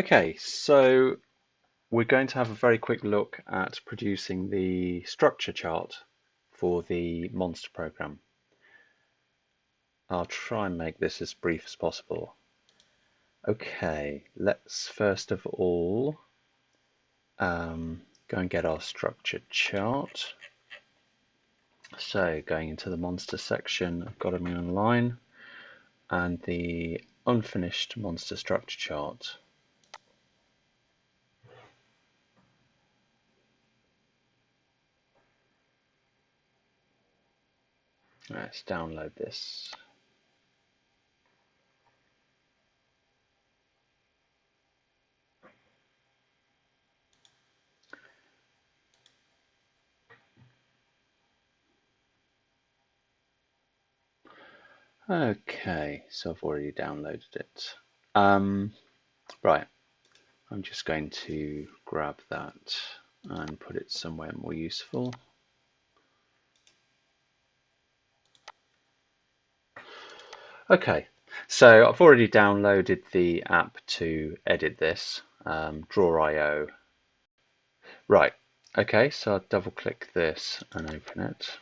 Okay, so we're going to have a very quick look at producing the structure chart for the monster program. I'll try and make this as brief as possible. Okay, let's first of all go and get our structure chart. So going into the monster section, I've got them online, and the unfinished monster structure chart. Let's download this. Okay, so I've already downloaded it. Right, I'm just going to grab that and put it somewhere more useful. Okay, so I've already downloaded the app to edit this, Draw.io. Right, okay, so I'll double click this and open it.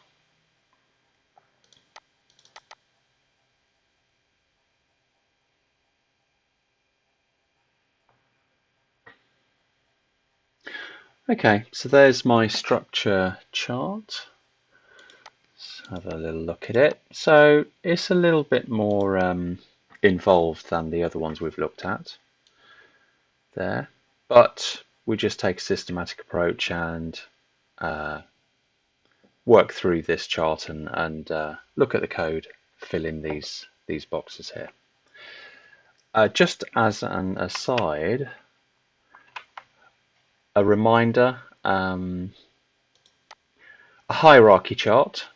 Okay, so there's my structure chart. Let's have a little look at it. So it's a little bit more involved than the other ones we've looked at there, but we just take a systematic approach and work through this chart and look at the code, fill in these boxes here. Just as an aside, a reminder, a hierarchy chart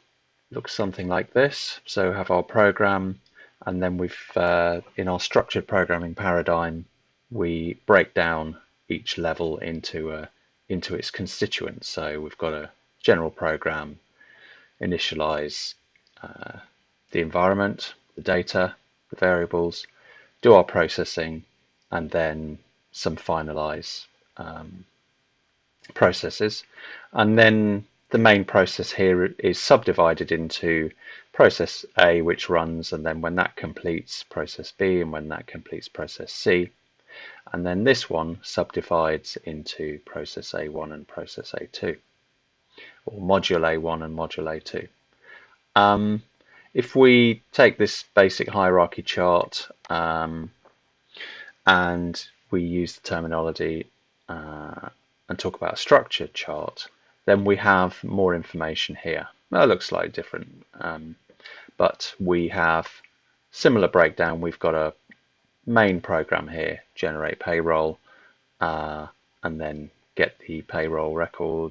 looks something like this. So we have our program, and then we've in our structured programming paradigm, we break down each level into its constituents. So we've got a general program, initialize the environment, the data, the variables, do our processing, and then some finalize processes. And then the main process here is subdivided into process A, which runs, and then when that completes, process B, and when that completes, process C. And then this one subdivides into process A1 and process A2, or module A1 and module A2. If we take this basic hierarchy chart and we use the terminology and talk about a structured chart, then we have more information here. Well, it looks slightly different, but we have similar breakdown. We've got a main program here, generate payroll, and then get the payroll record,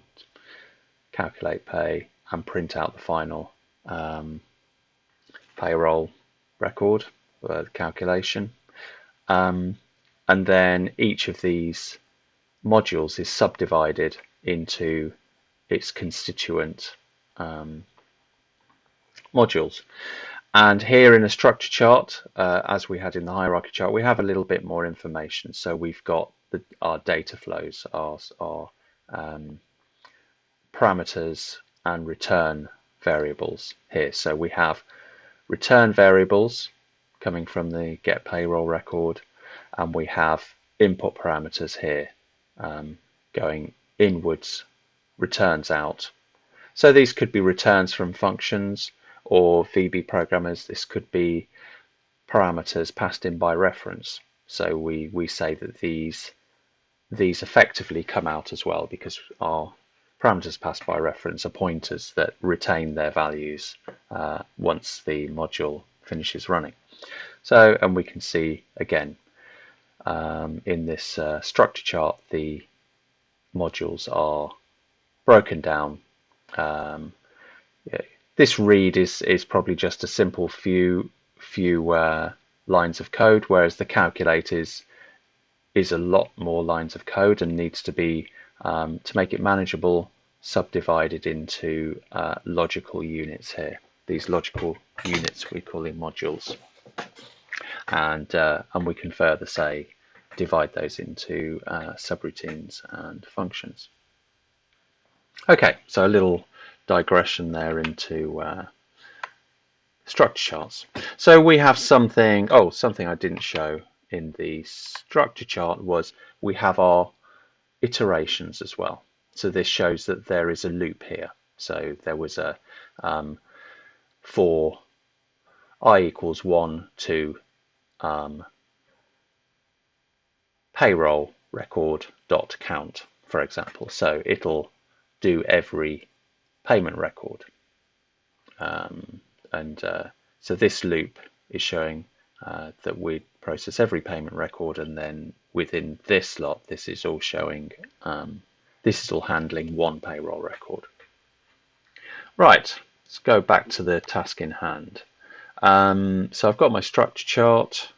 calculate pay, and print out the final payroll record, calculation. And then each of these modules is subdivided into its constituent modules. And here in a structure chart, as we had in the hierarchy chart, we have a little bit more information. So we've got our data flows, our parameters and return variables here. So we have return variables coming from the get payroll record, and we have input parameters here going inwards, returns out. So these could be returns from functions, or VB programmers, this could be parameters passed in by reference. So we say that these effectively come out as well, because our parameters passed by reference are pointers that retain their values once the module finishes running. So, and we can see again in this structure chart, the modules are broken down. This read is probably just a simple few lines of code, whereas the calculate is a lot more lines of code and needs to be, to make it manageable, subdivided into logical units here. These logical units we call in modules, and we can further say divide those into subroutines and functions. Okay, so a little digression there into structure charts. So we have something, something I didn't show in the structure chart was we have our iterations as well. So this shows that there is a loop here. So there was a for I equals 1 to payroll record dot count, for example. So it'll do every payment record. So this loop is showing that we process every payment record, and then within this lot, this is all showing, this is all handling one payroll record. Right, let's go back to the task in hand. So I've got my structure chart.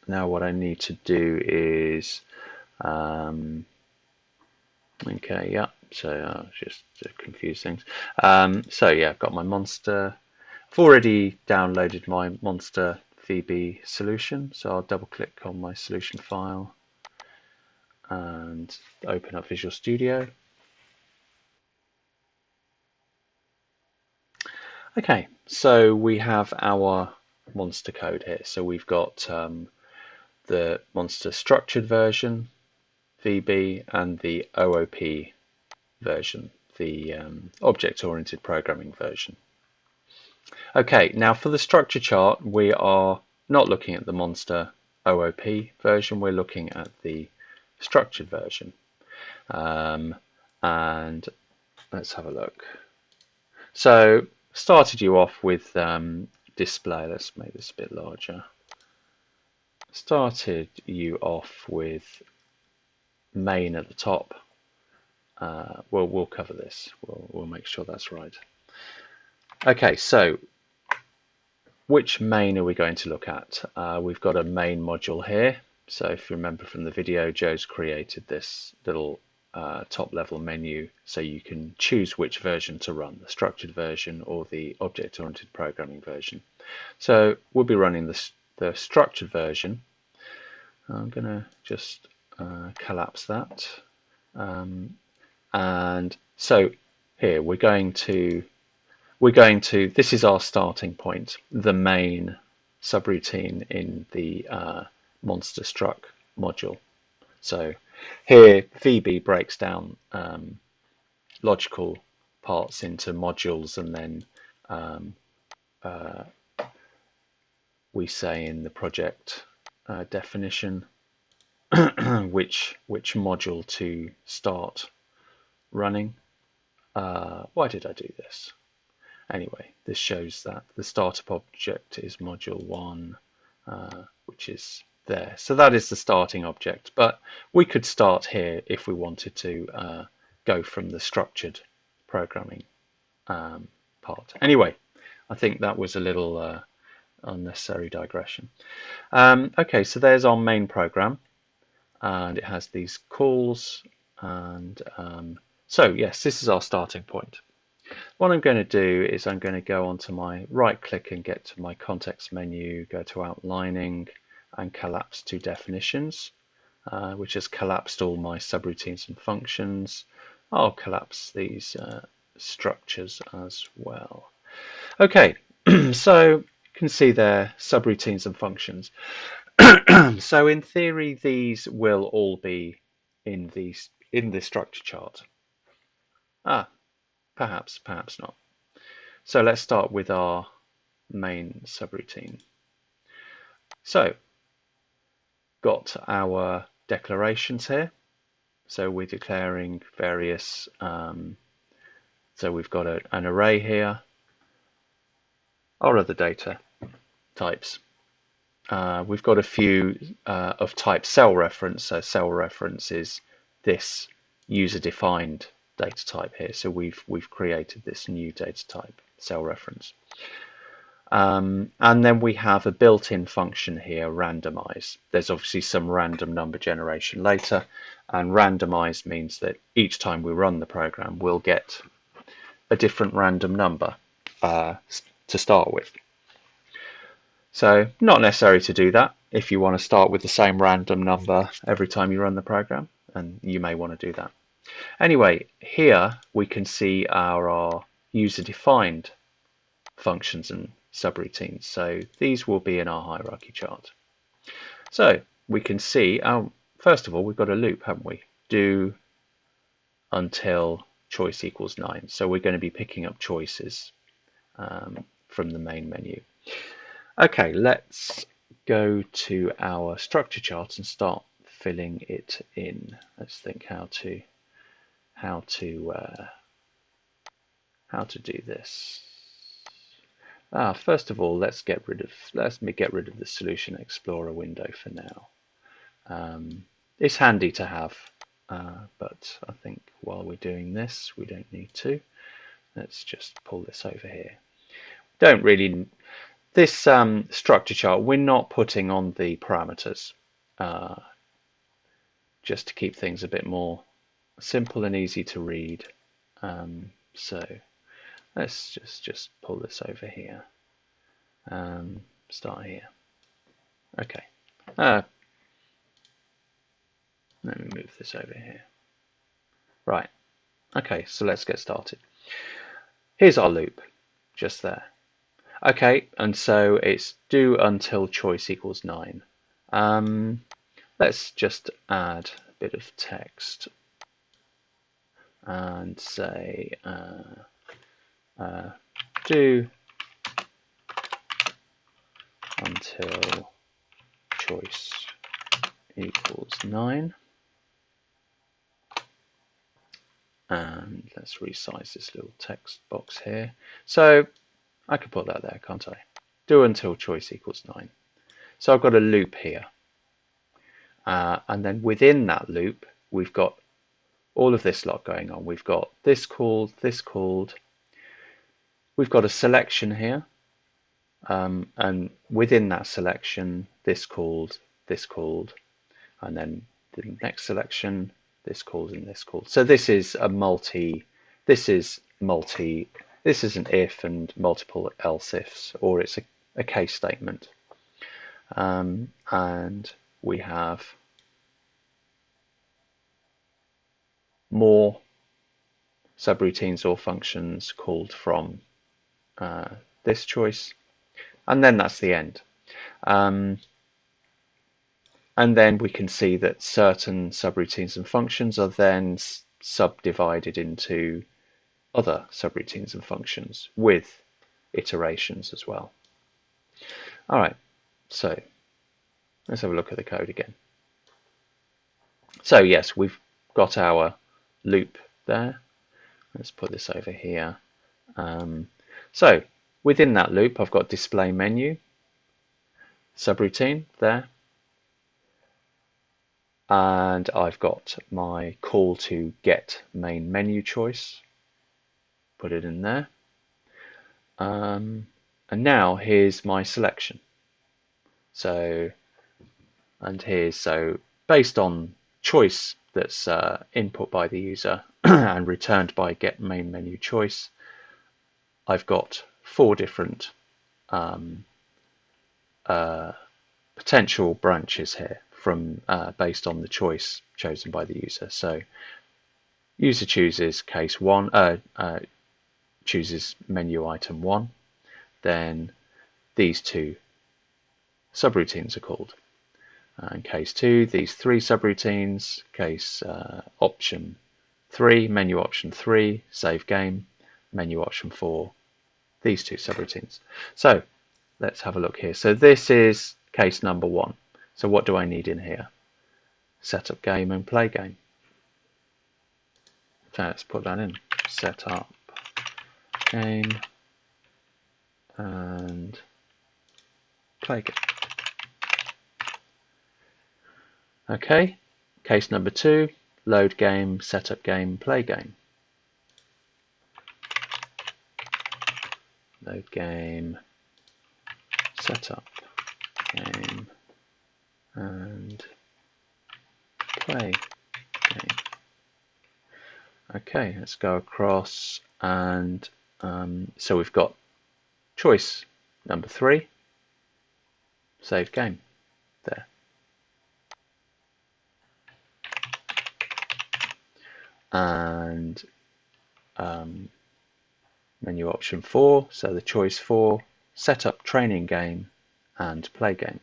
Now what I need to do is, okay, yeah, so just to confuse things. So yeah, I've got my monster. I've already downloaded my monster VB solution, so I'll double click on my solution file and open up Visual Studio. Okay, so we have our monster code here. So we've got the monster structured version, VB, and the OOP version, the object-oriented programming version. Okay, now for the structure chart, we are not looking at the monster OOP version, we're looking at the structured version. And let's have a look. So started you off with display. Let's make this a bit larger. Started you off with main at the top. We'll cover this. We'll make sure that's right. Okay, so which main are we going to look at? We've got a main module here. So if you remember from the video, Joe's created this little top level menu so you can choose which version to run, the structured version or the object-oriented programming version. So we'll be running the structured version. I'm going to just collapse that. And so here we're going to, this is our starting point, the main subroutine in the monster struct module. So here VB breaks down logical parts into modules, and then we say in the project definition which module to start running. Why did I do this? Anyway, this shows that the startup object is module 1, which is there. So that is the starting object, but we could start here if we wanted to go from the structured programming part. Anyway, I think that was a little unnecessary digression. Okay, so there's our main program, and it has these calls, and so yes, this is our starting point. What I'm going to do is I'm going to go onto my right click and get to my context menu, go to outlining and collapse to definitions, which has collapsed all my subroutines and functions. I'll collapse these structures as well. Okay, so you can see there subroutines and functions. So in theory, these will all be in the structure chart. Perhaps not. So let's start with our main subroutine. So got our declarations here. So we're declaring various, so we've got an array here, our other data types. We've got a few of type cell reference. So cell reference is this user-defined data type here. So we've created this new data type, cell reference. And then we have a built-in function here, randomize. There's obviously some random number generation later, and randomize means that each time we run the program, we'll get a different random number to start with. So not necessary to do that if you want to start with the same random number every time you run the program, and you may want to do that. Anyway, here we can see our user-defined functions and subroutines. So these will be in our hierarchy chart. So we can see, first of all, we've got a loop, haven't we? Do until choice equals 9. So we're going to be picking up choices from the main menu. Okay, let's go to our structure chart and start filling it in. Let's think how to do this. First of all, let me get rid of the Solution Explorer window for now. It's handy to have, but I think while we're doing this, we don't need to. Let's just pull this over here. Don't really this structure chart. We're not putting on the parameters, just to keep things a bit more simple and easy to read. So let's just pull this over here. Start here. Okay. Let me move this over here. Right. Okay, so let's get started. Here's our loop, just there. Okay, and so it's do until choice equals 9. Let's just add a bit of text and say do until choice equals 9. And let's resize this little text box here. So I could put that there, can't I? Do until choice equals 9. So I've got a loop here. And then within that loop, we've got all of this lot going on. We've got this called, this called. We've got a selection here. And within that selection, this called, and then the next selection, this called and this called. So this is a this is an if and multiple else ifs, or it's a case statement. And we have more subroutines or functions called from this choice, and then that's the end. And then we can see that certain subroutines and functions are then subdivided into other subroutines and functions with iterations as well. All right, so let's have a look at the code again. So yes, we've got our loop there. Let's put this over here. So within that loop, I've got display menu, subroutine there. And I've got my call to get main menu choice. Put it in there. And now here's my selection. So based on choice that's input by the user and returned by get main menu choice, I've got 4 different potential branches here from based on the choice chosen by the user. So user chooses case 1, chooses menu item 1, then these 2 subroutines are called. In case 2, these 3 subroutines, case option 3, menu option 3, save game, menu option 4, these 2 subroutines. So let's have a look here. So this is case number 1. So what do I need in here? Set up game and play game. So let's put that in. Set up game and play game. Okay, case number 2, load game, set up game, play game. Load game, set up game, and play game. Okay, let's go across, and so we've got choice number 3, Save game. There. And menu option 4, so the choice 4, set up training game and play game.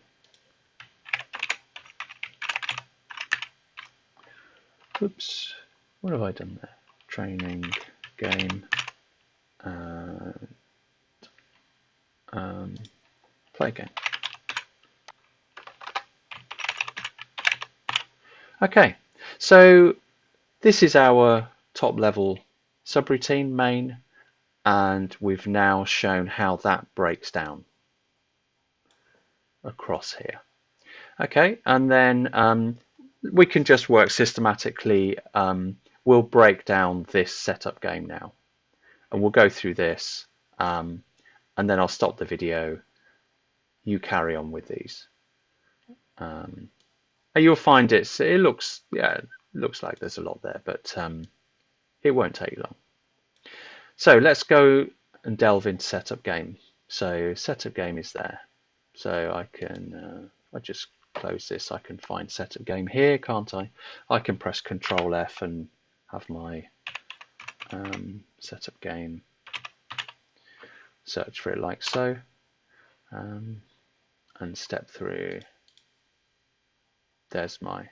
Oops, what have I done there? Training game and play game. Okay, so this is our top level subroutine main, and we've now shown how that breaks down across here. Okay, and then we can just work systematically. We'll break down this setup game now, and we'll go through this, and then I'll stop the video. You carry on with these. You'll find it looks like there's a lot there, but it won't take long. So let's go and delve into setup game. So setup game is there. So I can I just close this. I can find setup game here, can't I? I can press Control F and have my setup game. Search for it like so, and step through. There's my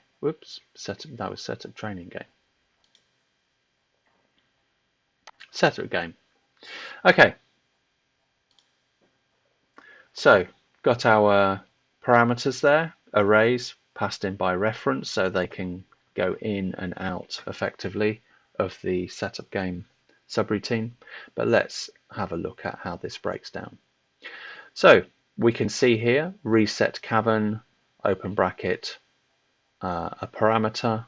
setup. That was setup training game. Setup game. Okay. So got our parameters there, arrays passed in by reference, so they can go in and out effectively of the setup game subroutine. But let's have a look at how this breaks down. So we can see here reset cavern, open bracket, a parameter,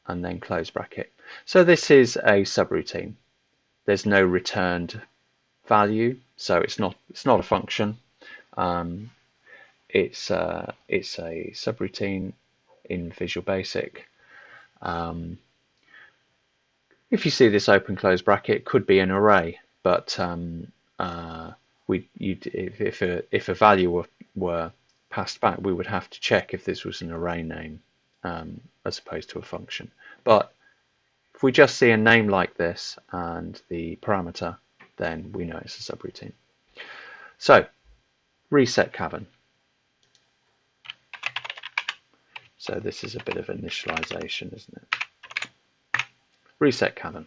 and then close bracket. So this is a subroutine. There's no returned value, so it's not a function. It's a subroutine in Visual Basic. If you see this open close bracket, it could be an array, but if a value were passed back, we would have to check if this was an array name as opposed to a function. But if we just see a name like this and the parameter, then we know it's a subroutine. So reset cavern. So this is a bit of initialization, isn't it? Reset cavern.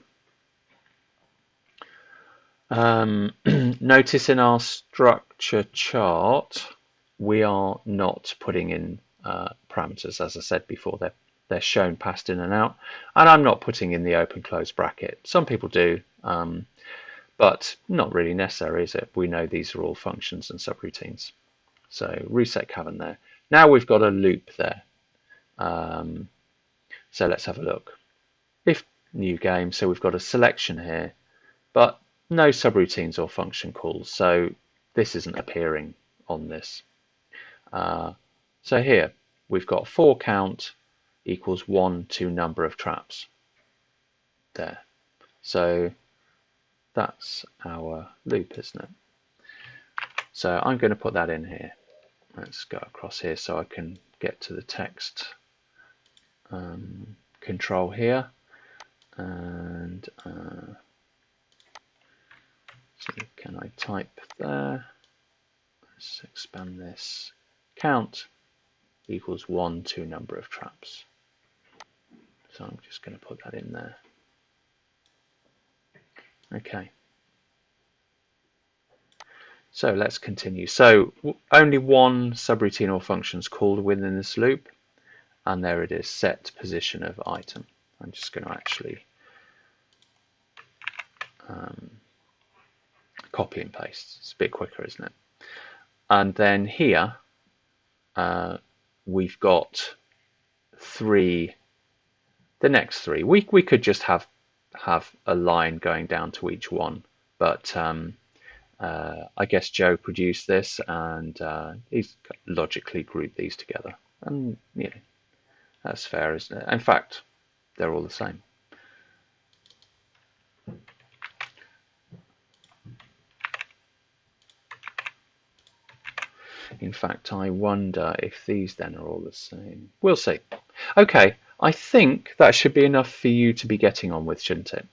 Notice in our structure chart, we are not putting in parameters. As I said before, they're shown passed in and out, and I'm not putting in the open close bracket. Some people do, but not really necessary, is it? We know these are all functions and subroutines. So reset cavern there. Now we've got a loop there. So let's have a look. If new game, so we've got a selection here, but no subroutines or function calls, so this isn't appearing on this. So here we've got for count equals 1 to number of traps there. So that's our loop, isn't it? So I'm going to put that in here. Let's go across here so I can get to the text control here, and so can I type there? Let's expand this. Count equals 1 to number of traps. So I'm just going to put that in there. Okay. So let's continue. So only one subroutine or function is called within this loop, and there it is, set position of item. I'm just going to actually copy and paste. It's a bit quicker, isn't it? And then here we've got the next three. We could just have a line going down to each one, but I guess Joe produced this, and he's logically grouped these together, and yeah, that's fair, isn't it? In fact, they're all the same. In fact, I wonder if these then are all the same. We'll see. Okay, I think that should be enough for you to be getting on with, shouldn't it?